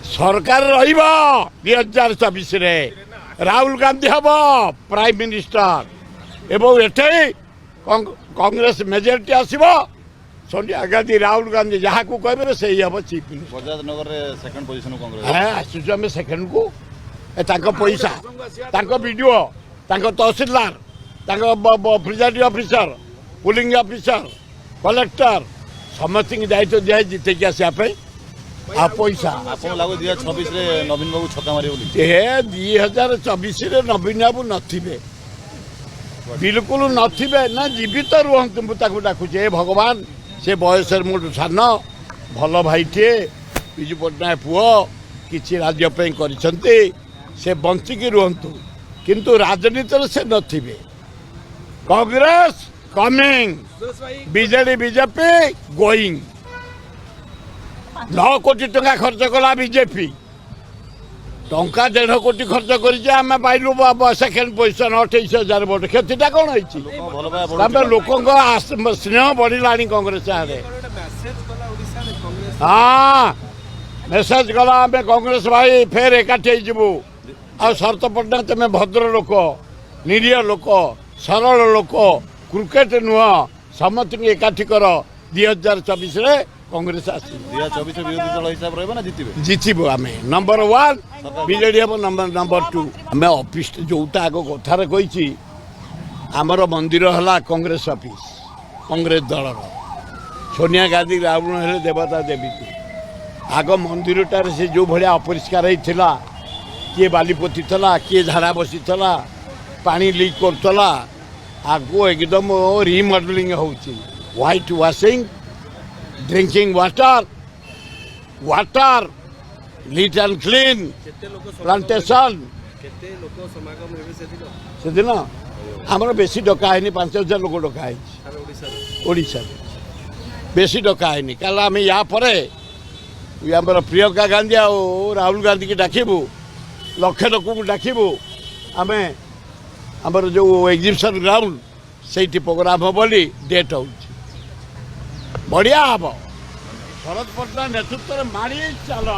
सरकार रहिबा 2024 रे राहुल गांधी हम प्राइम मिनिस्टर एवं एठे कांग्रेस मेजोरिटी आसीबो सोनिया गांधी राहुल गांधी जहाँ को कहे से ही हम चीफ मिनिस्टर बजाज नगर रे सेकंड पोजीशन कांग्रेस हाँ आसुचु आम सेकेंड को पैसा video tehsildar presiding officer pulling officer collector समस्त दायित्व दिया जिते की आसा आ पैसा आपन लागो 2026 रे नवीन बाबू छक्का मारे बोली ए 2024 रे नवीन बाबू नथिबे बिल्कुल नथिबे ना जीवित रुहंतु मुझे डाकुचे भगवान से बयस मोटू सान भल भाईटे विजु पट्टनायक पुओ किसी राज्य करते से बंचिकी रुहंतु किंतु राजनीति से नथिबे Congress coming BJD BJP going 9 कोटी टंका खर्च कला बीजेपी टंका 1.5 कोटी खर्च करें पाइलु सेकेंड पोजिशन 28,000 भोट क्षतिटा कौन होती लोक स्नेह बढ़ला कांग्रेस आगे हाँ मेसेज गला आम कांग्रेस भाई फेर एकाठी होबू आ शरत पट्टनायक तुम भद्र लोक निरीह लोक सरल लोक क्रिकेट नुह समस्त एकाठी कर 2024 रे कांग्रेस आस 2024 विरोधी दल हिसाब रहिबो ना जितबू आम नंबर 1 बीजेडी हम नंबर 2 आम ऑफिस जोटा आग कथार कही आमर मंदिर है कांग्रेस ऑफिस कांग्रेस दल सोनिया गांधी रावण है देवता देवी आग मंदिरटार से जो भाया अपरिष्कार होता किए बाली पोती किए झाड़ा बसी पानी लीक करला आगो एकदम रिमॉडलिंग होची white washing drinking water neat and clean plantation से दिन आमर बेसी डका है 5,000 लोक डका है ओडिशा बेसी डका है कारण आम या प्रियंका गांधी आ राहुल गांधी की डाकबू लक्षे लोक को डाकबू आम आमर जो एग्जिबिशन ग्राउंड से प्रोग्राम हम बोली डेट हो बढ़िया हम शरद पट्टनायक नेतृत्व में मारी चल।